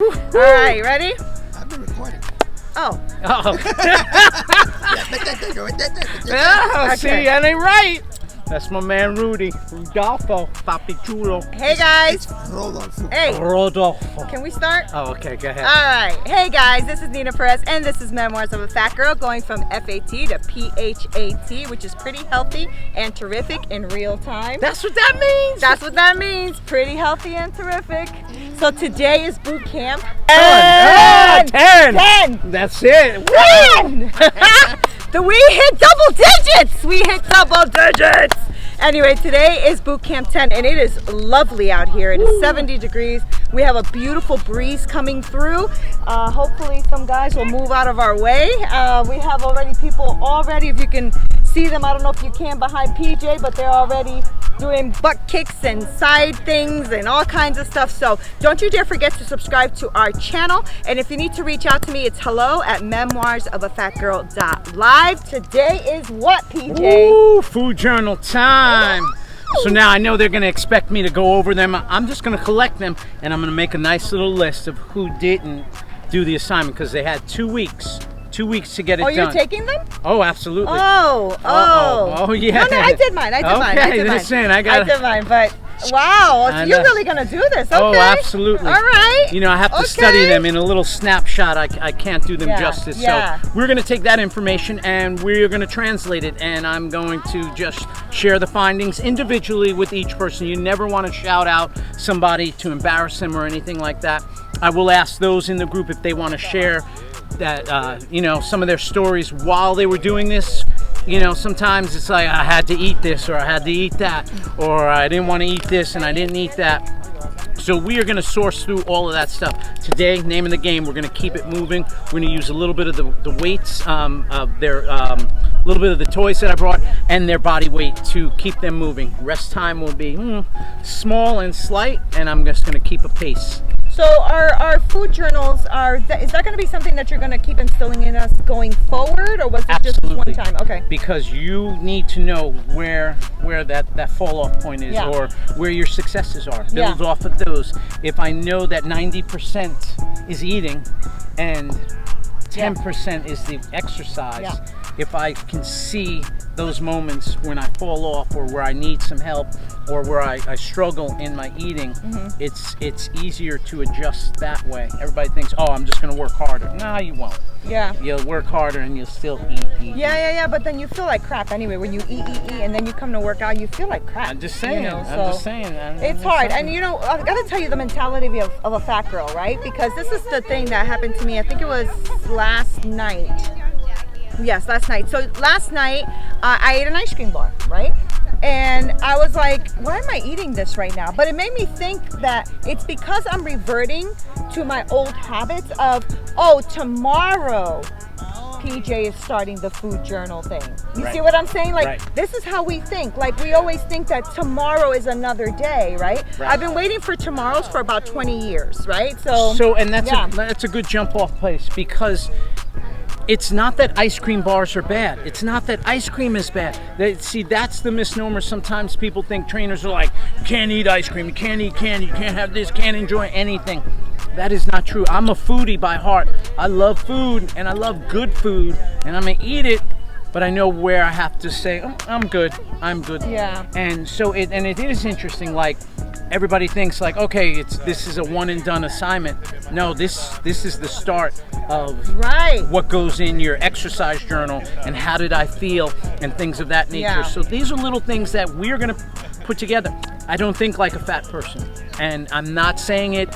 All right, ready? I've been recording. Oh. Oh, Okay. see, that ain't right. That's my man Rudy, Rudolfo, Papi Chulo. Hey guys. Rodolfo. Hey, Rodolfo. can we start? Oh, okay, go ahead. All right. Hey guys, this is Nina Perez, and this is Memoirs of a Fat Girl, going from FAT to Pjt, which is pretty healthy and terrific in real time. That's what that means. That's what that means. Pretty healthy and terrific. So today is boot camp. 10. 10. That's it. 10. We hit double digits. We hit double digits. Anyway, today is boot camp 10, and it is lovely out here. It is 70 degrees. We have a beautiful breeze coming through. Hopefully some guys will move out of our way. We have already people already, if you can see them, I don't know if you can behind PJ, but they're already doing butt kicks and side things and all kinds of stuff. So don't you dare forget to subscribe to our channel. And if you need to reach out to me, it's hello@memoirsofafatgirl.live. Today is what, PJ? Ooh, food journal time. So now I know they're going to expect me to go over them. I'm just going to collect them, and I'm going to make a nice little list of who didn't do the assignment, because they had 2 weeks. 2 weeks to get it done. Oh, you're taking them? Oh, absolutely. Oh, yeah. No, I did mine. I did mine. Okay, listen, I did mine, but wow, so you're really gonna do this? Okay. Oh, absolutely. All right. You know, I have to study them in a little snapshot. I can't do them justice. Yeah. So we're going to take that information and we're going to translate it, and I'm going to just share the findings individually with each person. You never want to shout out somebody to embarrass them or anything like that. I will ask those in the group if they want to share that, you know, some of their stories while they were doing this. You know, sometimes it's like, I had to eat this, or I had to eat that, or I didn't want to eat this and I didn't eat that. So we are going to source through all of that stuff. Today, name of the game, we're going to keep it moving. We're going to use a little bit of the weights of their, little bit of the toys that I brought, and their body weight to keep them moving. Rest time will be small and slight, and I'm just going to keep a pace. So our food journals is that going to be something that you're going to keep instilling in us going forward, or was it just this one time? Okay. Because you need to know where that fall off point is, or where your successes are. Build off of those. If I know that 90% is eating and 10% is the exercise, if I can see those moments when I fall off, or where I need some help, or where I struggle in my eating, it's easier to adjust that way. Everybody thinks, oh, I'm just going to work harder. No, you won't. Yeah. You'll work harder and you'll still eat. Yeah, but then you feel like crap anyway. When you eat, and then you come to work out, you feel like crap. I'm just saying. You know, I'm just saying. It's hard. And you know, I've got to tell you the mentality of a fat girl, right? Because this is the thing that happened to me. I think it was last night. Yes, last night. So last night, I ate an ice cream bar, right? And I was like, why am I eating this right now? But it made me think that it's because I'm reverting to my old habits of, oh, tomorrow PJ is starting the food journal thing. You see what I'm saying? Like, this is how we think. Like, we always think that tomorrow is another day, right? I've been waiting for tomorrows for about 20 years, right? So and that's a good jump off place, because it's not that ice cream bars are bad. It's not that ice cream is bad. See, that's the misnomer. Sometimes people think trainers are like, you can't eat ice cream, you can't eat candy, you can't have this, can't enjoy anything. That is not true. I'm a foodie by heart. I love food, and I love good food, and I'm gonna eat it, but I know where I have to say, oh, I'm good. Yeah. And so it is interesting. Like, everybody thinks like, okay, this is a one and done assignment. No, this is the start of what goes in your exercise journal, and how did I feel, and things of that nature. So these are little things that we're gonna put together. I don't think like a fat person, and I'm not saying it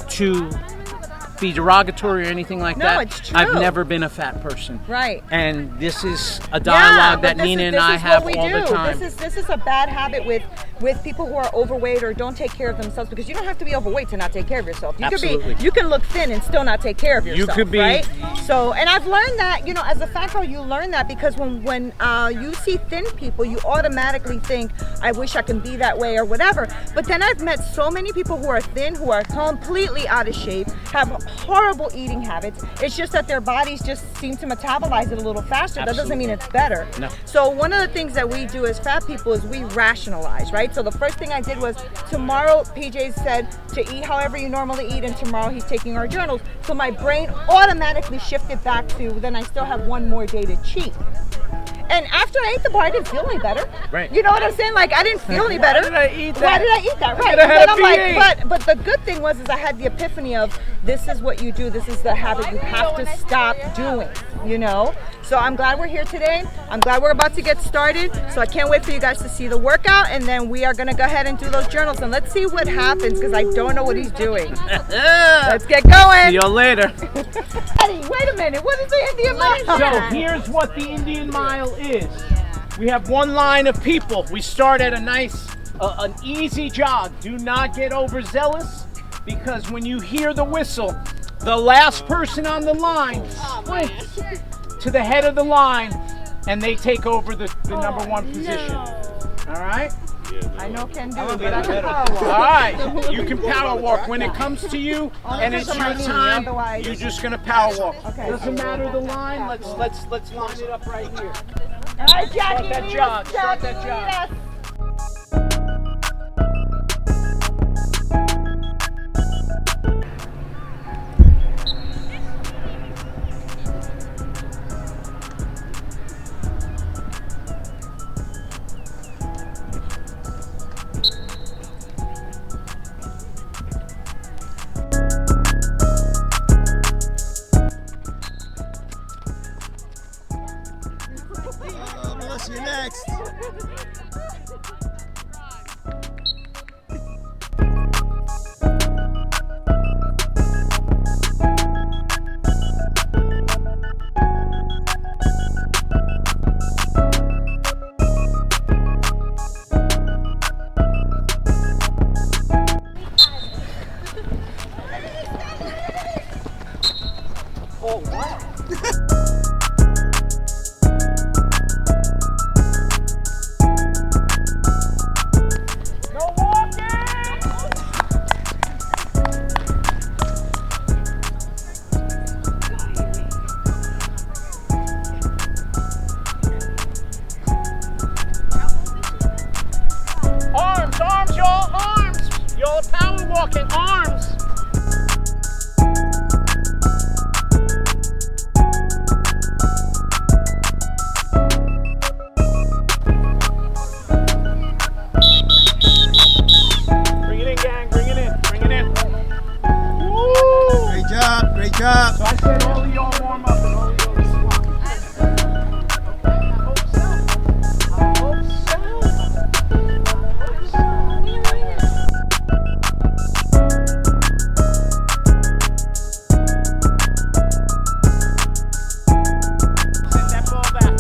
to be derogatory or anything like that. It's true. I've never been a fat person. Right. And this is a dialogue that Nina and I have all the time. This is a bad habit with people who are overweight or don't take care of themselves, because you don't have to be overweight to not take care of yourself. You can look thin and still not take care of yourself. You could be, right? So, and I've learned that, you know, as a fat girl, you learn that, because when you see thin people, you automatically think, I wish I can be that way or whatever. But then I've met so many people who are thin, who are completely out of shape, have horrible eating habits. It's just that their bodies just seem to metabolize it a little faster. That doesn't mean it's better. No. So one of the things that we do as fat people is we rationalize, right? right? So the first thing I did was tomorrow PJ said to eat however you normally eat, and tomorrow he's taking our journals. So my brain automatically shifted back to then I still have one more day to cheat. And after I ate the bar, I didn't feel any better. Right. You know what I'm saying? Like I didn't feel any better. Why did I eat that? Why did I eat that? Right. could have had And a then I'm like, V8. but the good thing was I had the epiphany of this is what you do. This is the habit you have to stop doing. You know. So I'm glad we're here today. I'm glad we're about to get started. So I can't wait for you guys to see the workout, and then we are gonna go ahead and do those journals, and let's see what happens because I don't know what he's doing. Let's get going. See you later. Eddie, wait a minute. What is the Indian mile? So here's what the Indian Mile is. We have one line of people. We start at a nice, an easy jog. Do not get overzealous because when you hear the whistle, the last person on the line sprints to the head of the line and they take over the number one position. All right? I know can do it, but I can power walk. All right, you can power walk. When it comes to you and it's your time, you're just gonna power walk. Okay. Doesn't matter the line. Let's line it up right here. All right, Jackie. Start that lead jog. us, Start that Jackie, jog. lead us. Melissa, you're next. Oh, what? Arms, y'all, arms! Y'all are power walking, arms! Bring it in, gang, bring it in, bring it in. Woo! Great job, great job. So I said all of y'all warm up and all of y'all squat. Okay, I hope so. I hope so. Send that ball back.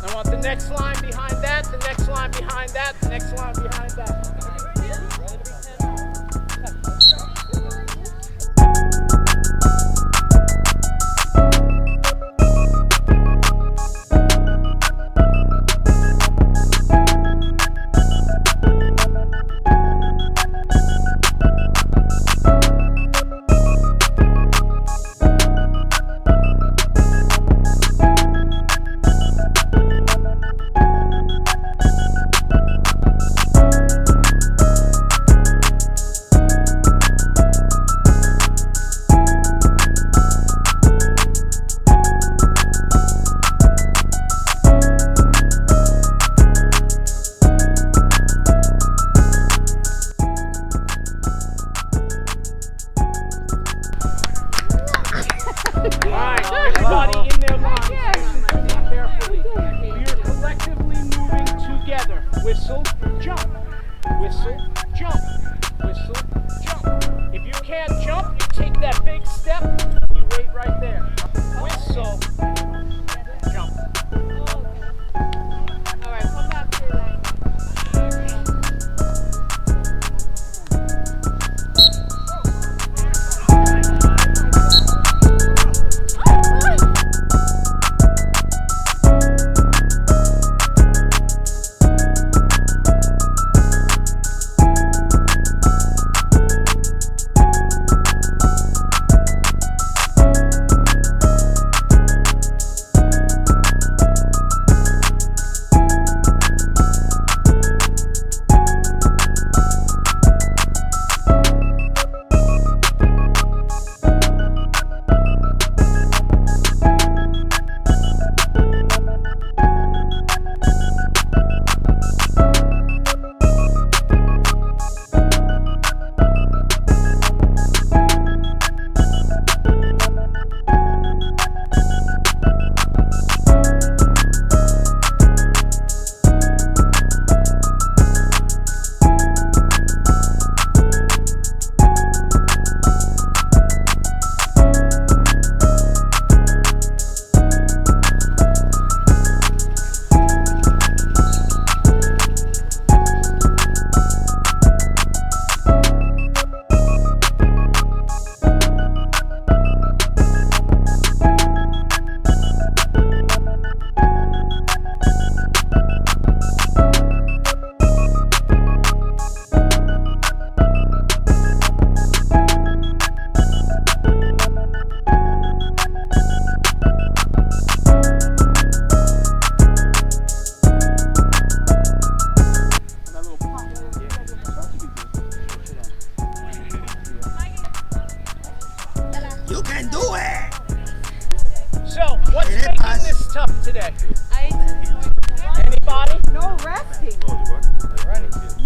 I want the next line behind that, the next line behind that, the next line behind that. Everybody in their lines, listen carefully. We are collectively moving together. Whistle, jump. Whistle, jump. Whistle, jump. If you can't jump, you take that big step, you wait right there. Whistle, jump. All right, come back to your line. You can do it! So, what's making this tough today? Anybody? No resting.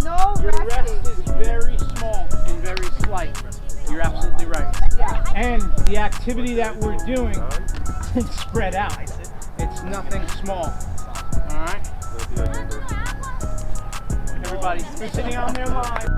No Your rest resting. is very small and very slight. You're absolutely right. Yeah. And the activity that we're doing is spread out. It's nothing small. All right? Everybody's sitting on their line.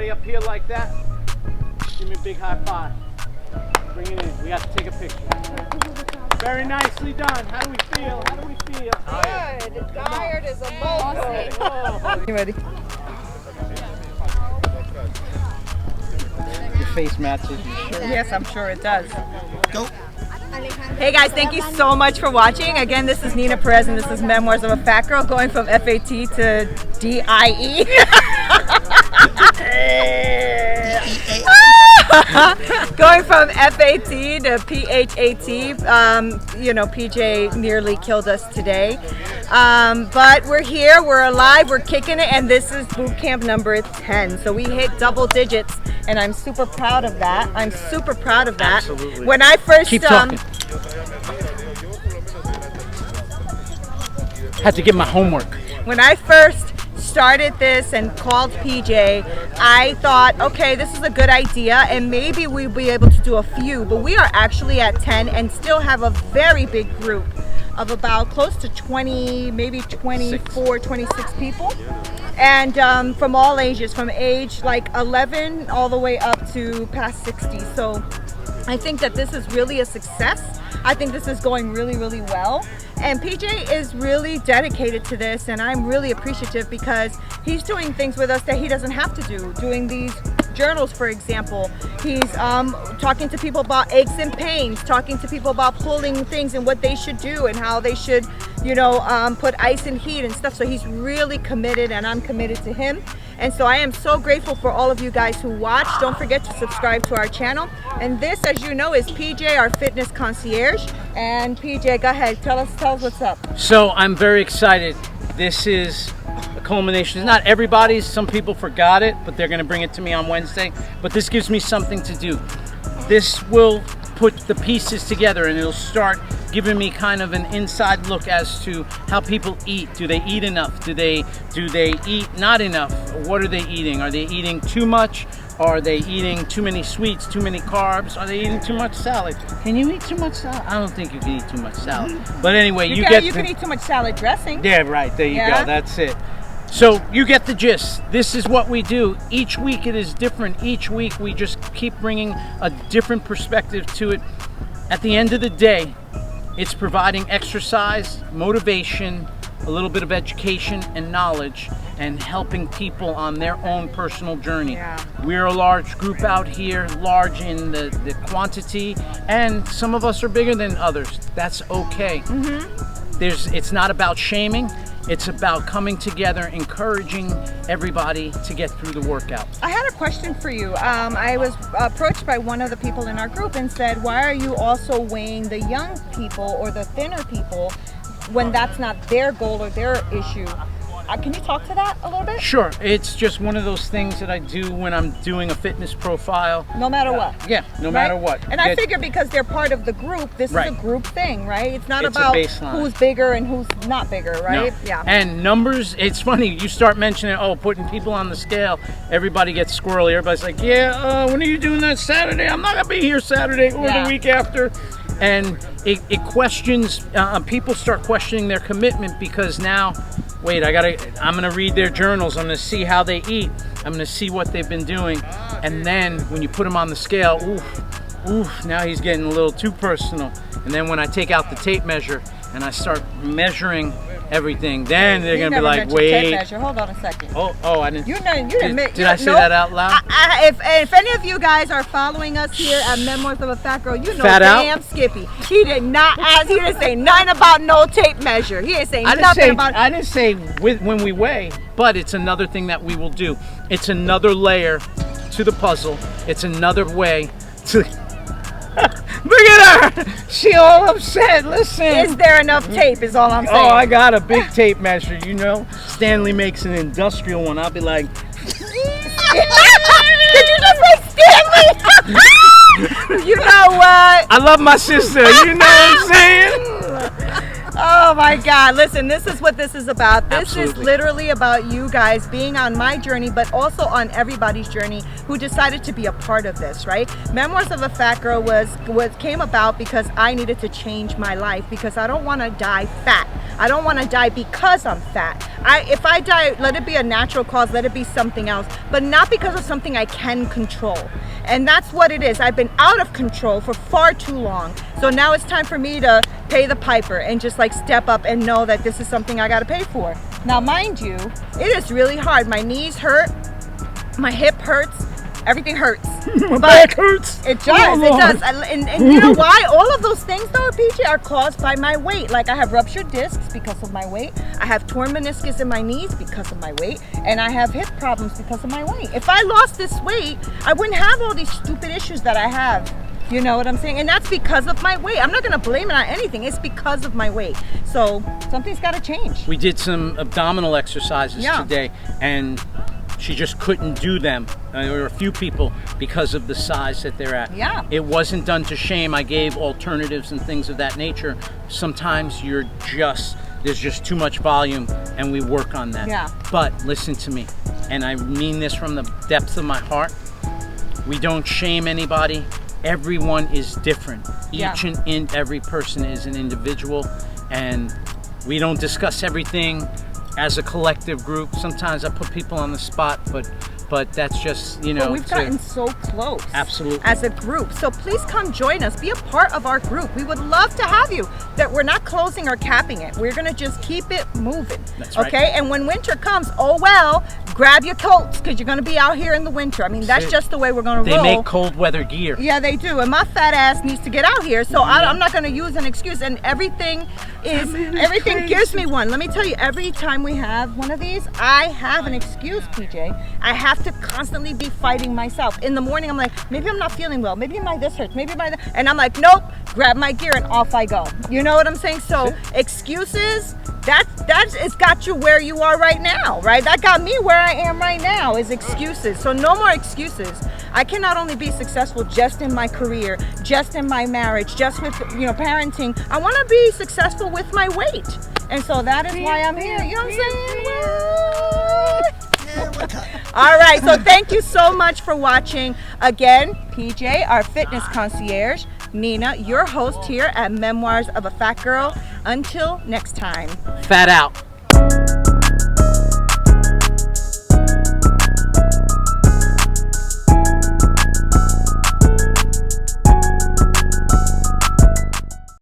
Up here like that. Give me a big high five. Bring it in. We have to take a picture. Very nicely done. How do we feel? How do we feel? Good. Tired as a mofo. You ready? Your face matches your shirt. Yes, I'm sure it does. Go. Hey guys, thank you so much for watching. Again, this is Nina Perez and this is Memoirs of a Fat Girl, going from FAT to DIE. Going from FAT to PHAT, you know, PJ nearly killed us today. But we're here, we're alive, we're kicking it, and this is boot camp number 10. So we hit double digits, and I'm super proud of that. I'm super proud of that. Absolutely. When I first Keep talking. Had to get my homework. When I first started this and called PJ, I thought, okay, this is a good idea and maybe we'll be able to do a few, but we are actually at 10 and still have a very big group of about close to 20, maybe 24, 26 people. And from all ages, from age like 11 all the way up to past 60. So I think that this is really a success. I think this is going really, really well. And PJ is really dedicated to this, and I'm really appreciative because he's doing things with us that he doesn't have to do. Doing these journals, for example. He's talking to people about aches and pains, talking to people about pulling things and what they should do and how they should, you know, put ice and heat and stuff. So he's really committed, and I'm committed to him. And so I am so grateful for all of you guys who watch. Don't forget to subscribe to our channel. And this, as you know, is PJ, our fitness concierge. And PJ, go ahead, tell us what's up. So I'm very excited. This is a culmination. It's not everybody's. Some people forgot it, but they're going to bring it to me on Wednesday. But this gives me something to do. This will put the pieces together, and it'll start giving me kind of an inside look as to how people eat. Do they eat enough? Do they eat not enough? What are they eating? Are they eating too much? Are they eating too many sweets, too many carbs? Are they eating too much salad? Can you eat too much salad? I don't think you can eat too much salad. But anyway, you can eat too much salad dressing. Yeah, right. There you go. That's it. So you get the gist. This is what we do. Each week it is different. Each week we just keep bringing a different perspective to it. At the end of the day, it's providing exercise, motivation, a little bit of education and knowledge, and helping people on their own personal journey. Yeah. We're a large group out here, large in the quantity, and some of us are bigger than others. That's okay. It's not about shaming. It's about coming together, encouraging everybody to get through the workout. I had a question for you. I was approached by one of the people in our group and said, why are you also weighing the young people or the thinner people when that's not their goal or their issue? Can you talk to that a little bit? Sure. It's just one of those things that I do when I'm doing a fitness profile. No matter what. Yeah, no matter what. And I figure because they're part of the group, this is a group thing, right? It's not It's about a baseline. who's bigger and who's not bigger, right? No. Yeah. And numbers, it's funny, you start mentioning, putting people on the scale, everybody gets squirrely. Everybody's like, when are you doing that Saturday? I'm not going to be here Saturday or the week after. And it questions, people start questioning their commitment because now, wait, I'm gonna read their journals, I'm gonna see how they eat, I'm gonna see what they've been doing, and then when you put them on the scale, oof, now he's getting a little too personal. And then when I take out the tape measure and I start measuring everything, then they're gonna be like, wait. Hold on a second. I didn't. You didn't. Did I say that out loud? If any of you guys are following us here at Memoirs of a Fat Girl, you know damn Skippy. He did not ask. He didn't say nothing about no tape measure. He didn't say nothing about. I didn't say when we weigh, but it's another thing that we will do. It's another layer to the puzzle. It's another way to. Look at her! She all upset. Listen. Is there enough tape? Is all I'm saying. Oh, I got a big tape measure. You know, Stanley makes an industrial one. I'll be like. Did you just say Stanley? You know what? I love my sister. You know what I'm saying? Oh my God, listen, this is what this is about. This Absolutely. is literally about you guys being on my journey, but also on everybody's journey who decided to be a part of this, right? Memoirs of a Fat Girl came about because I needed to change my life because I don't want to die fat. I don't want to die because I'm fat. If I die, let it be a natural cause, let it be something else, but not because of something I can control. And that's what it is. I've been out of control for far too long. So now it's time for me to pay the piper and just like step up and know that this is something I got to pay for. Now, mind you, it is really hard. My knees hurt, my hip hurts, everything hurts. My back hurts. It does. Oh, It Lord. does. And you know why? All of those things, though, PJ, are caused by my weight. Like I have ruptured discs because of my weight. I have torn meniscus in my knees because of my weight, and I have hip problems because of my weight. If I lost this weight, I wouldn't have all these stupid issues that I have. You know what I'm saying? And that's because of my weight. I'm not going to blame it on anything. It's because of my weight. So something's got to change. We did some abdominal exercises today, and she just couldn't do them. There were a few people because of the size that they're at. Yeah. It wasn't done to shame. I gave alternatives and things of that nature. Sometimes there's just too much volume, and we work on that. Yeah. But listen to me, and I mean this from the depths of my heart. We don't shame anybody. Everyone is different. Each and every person is an individual, and we don't discuss everything as a collective group. Sometimes I put people on the spot, but that's just, you know. But we've gotten so close. Absolutely. As a group. So please come join us. Be a part of our group. We would love to have you. That we're not closing or capping it. We're going to just keep it moving. That's right. Okay? And when winter comes, oh well, grab your coats because you're going to be out here in the winter. I mean, that's just the way we're going to roll. They make cold weather gear. Yeah, they do. And my fat ass needs to get out here. So I'm not going to use an excuse. And everything gives me one. Let me tell you, every time we have one of these, I have an excuse, PJ. I have to constantly be fighting myself. In the morning, I'm like, maybe I'm not feeling well. Maybe my this hurts. Maybe my that. And I'm like, nope, grab my gear and off I go. You know what I'm saying? So excuses, that has got you where you are right now, right? That got me where I am right now is excuses. So no more excuses. I can not only be successful just in my career, just in my marriage, just with, parenting. I want to be successful with my weight. And so that is why I'm here. You know what I'm saying? All right. So thank you so much for watching. Again, PJ, our fitness concierge, Nina, your host here at Memoirs of a Fat Girl. Until next time. Fat out.